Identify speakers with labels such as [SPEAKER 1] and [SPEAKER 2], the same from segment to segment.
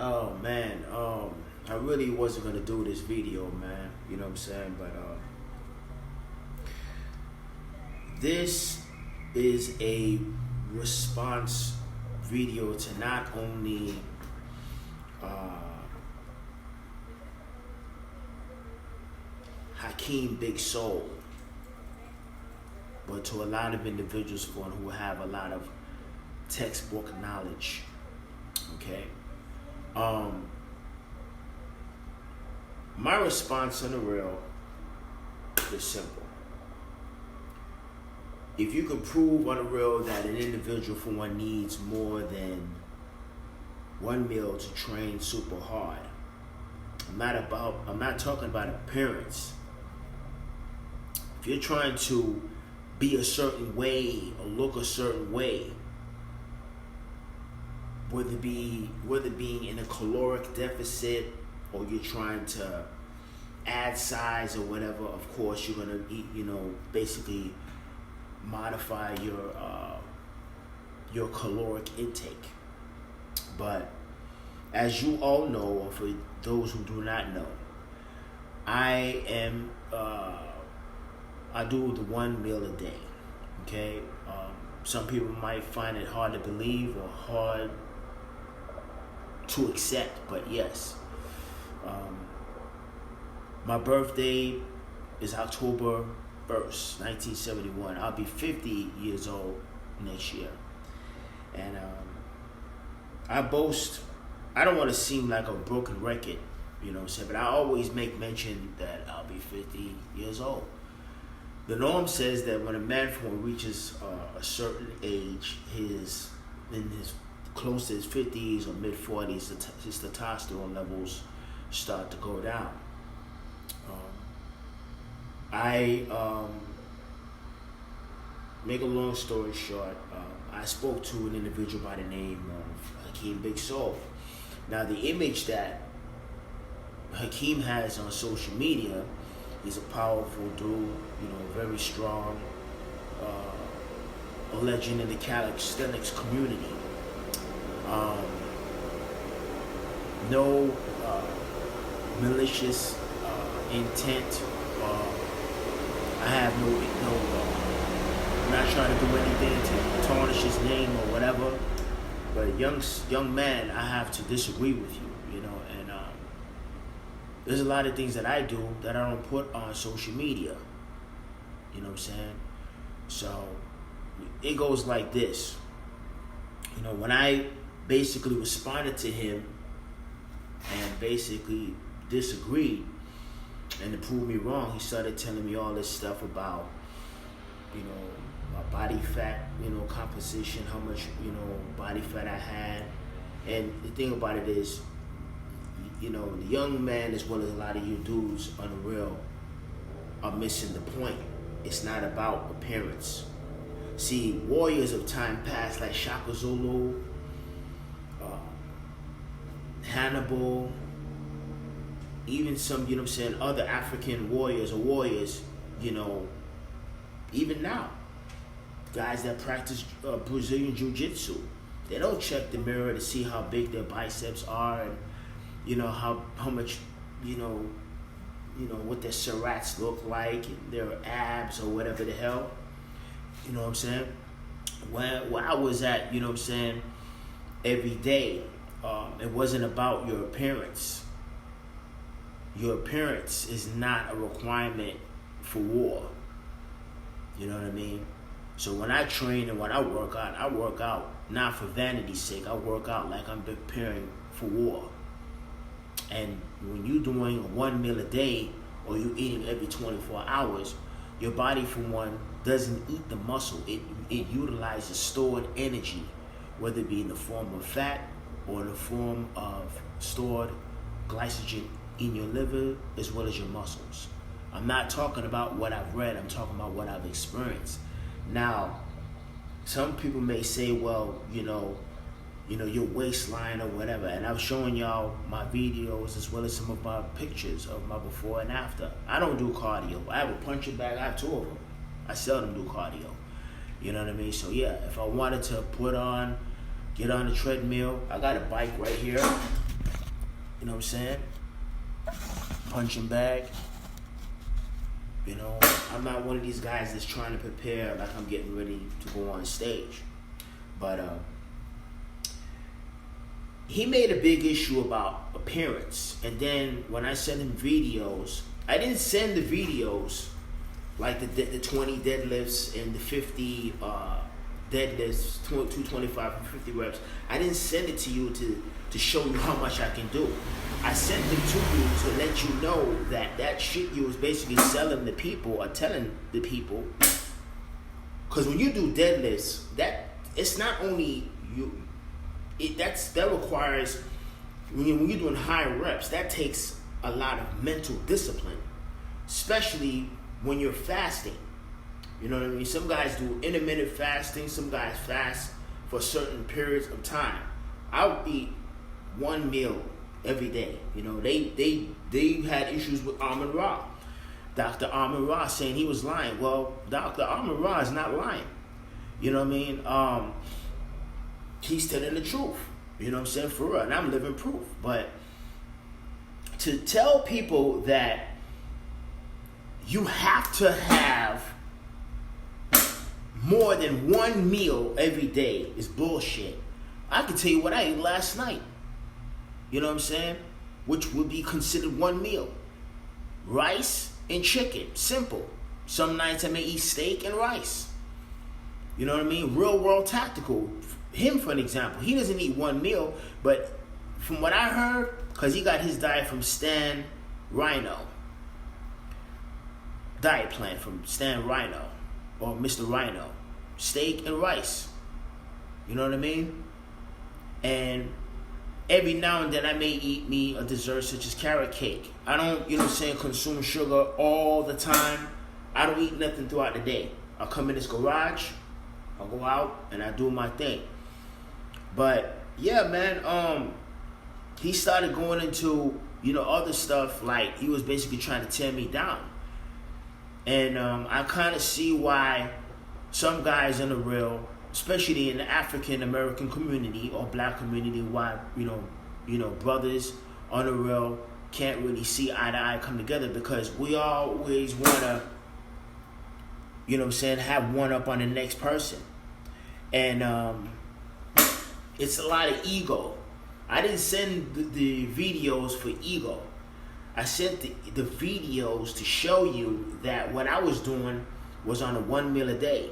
[SPEAKER 1] Oh man, I really wasn't gonna do this video, man. You know what I'm saying? But this is a response video to not only Akeem Big Soul, but to a lot of individuals who have a lot of textbook knowledge. Okay. My response on the real is simple. If you can prove on the real that an individual for one needs more than one meal to train super hard, I'm not talking about appearance. If you're trying to be a certain way or look a certain way, whether being in a caloric deficit or you're trying to add size or whatever, of course you're gonna eat, basically modify your caloric intake. But as you all know, or for those who do not know, I do the 1 meal a day. Okay, some people might find it hard to believe or hard to accept, but yes. My birthday is October 1st, 1971. I'll be 50 years old next year. And I boast, I don't want to seem like a broken record, but I always make mention that I'll be 50 years old. The norm says that when a man reaches a certain age, in his close to his 50s or mid 40s, his testosterone levels start to go down. I make a long story short, I spoke to an individual by the name of Akeem Big Soul. Now, the image that Akeem has on social media, he's a powerful dude, very strong, a legend in the calisthenics community. No malicious intent. I have I'm not trying to do anything to tarnish his name or whatever. But young man, I have to disagree with you, and there's a lot of things that I do that I don't put on social media. You know what I'm saying? So it goes like this. When I basically responded to him and basically disagreed, and to prove me wrong, he started telling me all this stuff about, my body fat, composition, how much, body fat I had. And the thing about it is, the young man as well as a lot of you dudes on the real are missing the point. It's not about appearance. See, warriors of time past like Shaka Zulu, Hannibal, even some, other African warriors, even now, guys that practice Brazilian Jiu-Jitsu, they don't check the mirror to see how big their biceps are and, how much, what their serrats look like and their abs or whatever the hell. You know what I'm saying? Where I was at, every day, it wasn't about your appearance. Your appearance is not a requirement for war. You know what I mean? So when I train and when I work out not for vanity's sake. I work out like I'm preparing for war. And when you're doing 1 meal a day or you're eating every 24 hours, your body, for one, doesn't eat the muscle. It utilizes stored energy, whether it be in the form of fat or in the form of stored glycogen in your liver as well as your muscles. I'm not talking about what I've read, I'm talking about what I've experienced. Now, some people may say, well, your waistline or whatever, and I'm showing y'all my videos as well as some of my pictures of my before and after. I don't do cardio. I have a punching bag, I have 2 of them. I seldom do cardio. You know what I mean? So yeah, if I wanted to get on the treadmill, I got a bike right here. You know what I'm saying? Punching bag. You know, I'm not one of these guys that's trying to prepare like I'm getting ready to go on stage. But he made a big issue about appearance. And then when I sent him videos, I didn't send the videos like the 20 deadlifts and the 50 deadlifts, 225 and 50 reps. I didn't send it to you to show you how much I can do. I sent them to you to let you know that shit you was basically selling the people or telling the people. Because when you do deadlifts, that it's not only you. That requires when you're doing high reps. That takes a lot of mental discipline, especially when you're fasting. You know what I mean? Some guys do intermittent fasting. Some guys fast for certain periods of time. I'll eat one meal every day. You know, they had issues with Amon Ra. Dr. Amon Ra saying he was lying. Well, Dr. Amon Ra is not lying. You know what I mean? He's telling the truth. You know what I'm saying? For real. And I'm living proof. But to tell people that you have to have more than one meal every day is bullshit. I can tell you what I ate last night. You know what I'm saying? Which would be considered one meal. Rice and chicken. Simple. Some nights I may eat steak and rice. You know what I mean? Real world tactical. Him, for an example, he doesn't eat one meal, but from what I heard, because he got his diet from Stan Rhino. Diet plan from Stan Rhino. Or Mr. Rhino. Steak and rice. You know what I mean? And every now and then I may eat me a dessert such as carrot cake. I don't, you know what I'm saying, consume sugar all the time. I don't eat nothing throughout the day. I'll come in this garage, I'll go out, and I do my thing. But, yeah, man, he started going into, you know, other stuff, like he was basically trying to tear me down. And I kind of see why some guys in the real, especially in the African American community or black community, why you know brothers on the real can't really see eye to eye come together, because we always wanna, you know what I'm saying, have one up on the next person. And it's a lot of ego. I didn't send the videos for ego. I sent the videos to show you that what I was doing was on a one meal a day.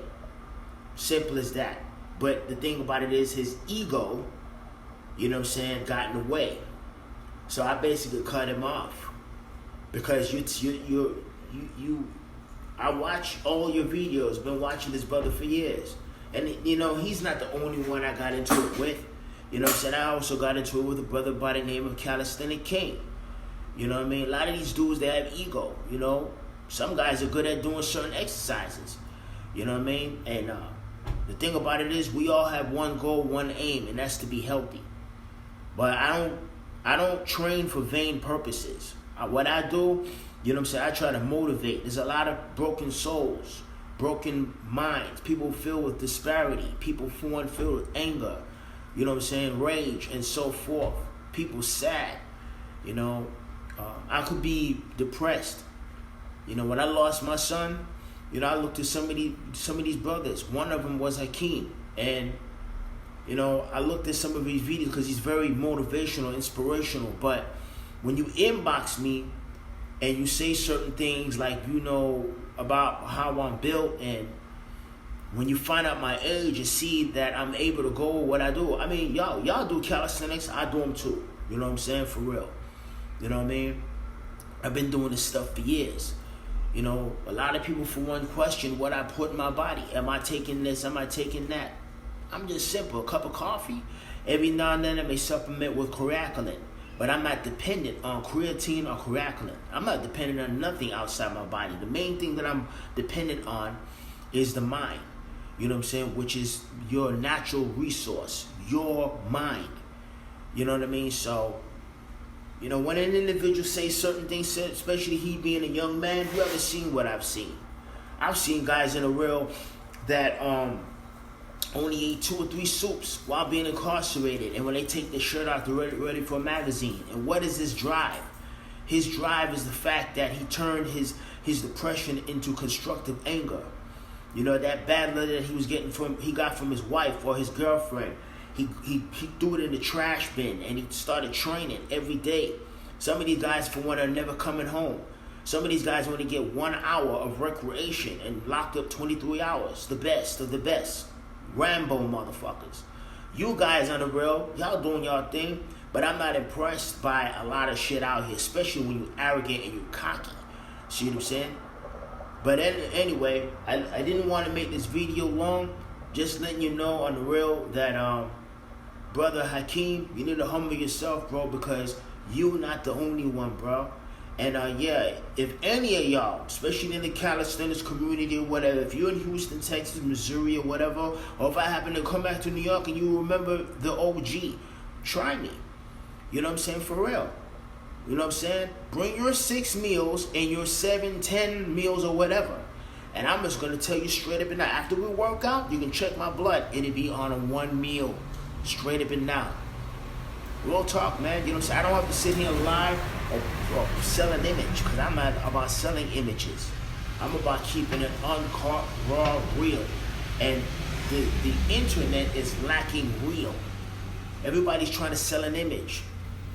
[SPEAKER 1] Simple as that. But the thing about it is his ego, you know what I'm saying, got in the way. So I basically cut him off. Because I watch all your videos, been watching this brother for years. And you know, he's not the only one I got into it with. You know what I'm saying? I also got into it with a brother by the name of Calisthenic King. You know what I mean? A lot of these dudes, they have ego, you know. Some guys are good at doing certain exercises. You know what I mean? And the thing about it is we all have one goal, one aim, and that's to be healthy. But I don't train for vain purposes. What I do, you know what I'm saying, I try to motivate. There's a lot of broken souls, broken minds, people filled with disparity, people filled with anger, you know what I'm saying, rage, and so forth. People sad, you know. I could be depressed. You know, when I lost my son, you know, I looked at some of these brothers. One of them was Akeem. And, you know, I looked at some of his videos because he's very motivational, inspirational. But when you inbox me and you say certain things like, you know, about how I'm built, and when you find out my age and see that I'm able to go what I do. I mean, y'all do calisthenics, I do them too. You know what I'm saying? For real. You know what I mean? I've been doing this stuff for years. You know, a lot of people, for one, question what I put in my body. Am I taking this? Am I taking that? I'm just simple. A cup of coffee. Every now and then I may supplement with creatinine. But I'm not dependent on creatine or creatinine. I'm not dependent on nothing outside my body. The main thing that I'm dependent on is the mind. You know what I'm saying? Which is your natural resource. Your mind. You know what I mean? So, you know, when an individual says certain things, especially he being a young man, you haven't seen what I've seen. I've seen guys in the real that only ate 2 or 3 soups while being incarcerated, and when they take their shirt off, they're ready for a magazine. And what is his drive? His drive is the fact that he turned his depression into constructive anger. You know, that bad letter that he got from his wife or his girlfriend, he threw it in the trash bin, and he started training every day. Some of these guys, for one, are never coming home. Some of these guys only get 1 hour of recreation and locked up 23 hours. The best of the best. Rambo motherfuckers. You guys on the real, y'all doing y'all thing, but I'm not impressed by a lot of shit out here, especially when you arrogant and you cocky. See what I'm saying? But anyway, I didn't want to make this video long. Just letting you know on the real that brother Hakeem, you need to humble yourself, bro, because you're not the only one, bro. And yeah, if any of y'all, especially in the calisthenics community or whatever, if you're in Houston, Texas, Missouri or whatever, or if I happen to come back to New York and you remember the OG, try me. You know what I'm saying? For real. You know what I'm saying? Bring your 6 meals and your 7, 10 meals or whatever. And I'm just going to tell you straight up and down. After we work out, you can check my blood. It'll be on a 1 meal. Straight up and down. Real talk, man. You know what I'm saying? I don't have to sit here and lie or sell an image, because I'm not about selling images. I'm about keeping it uncut, raw, real. And the internet is lacking real. Everybody's trying to sell an image.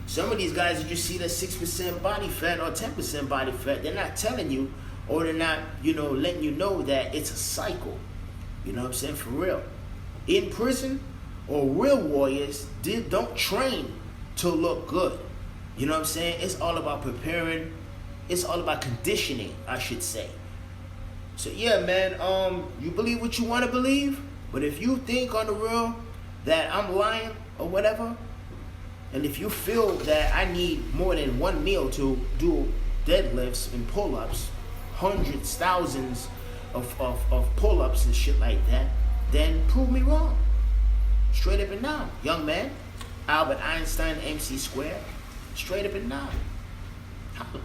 [SPEAKER 1] Some of these guys that you see that 6% body fat or 10% body fat, they're not telling you, or they're not, letting you know that it's a cycle. You know what I'm saying? For real. In prison, or real warriors don't train to look good. You know what I'm saying? It's all about preparing. It's all about conditioning, I should say. So yeah, man, you believe what you want to believe, but if you think on the real that I'm lying or whatever, and if you feel that I need more than 1 meal to do deadlifts and pull-ups, hundreds, thousands of pull-ups and shit like that, then prove me wrong. Straight up and down. Young man, Albert Einstein, MC Square. Straight up and down. Holla.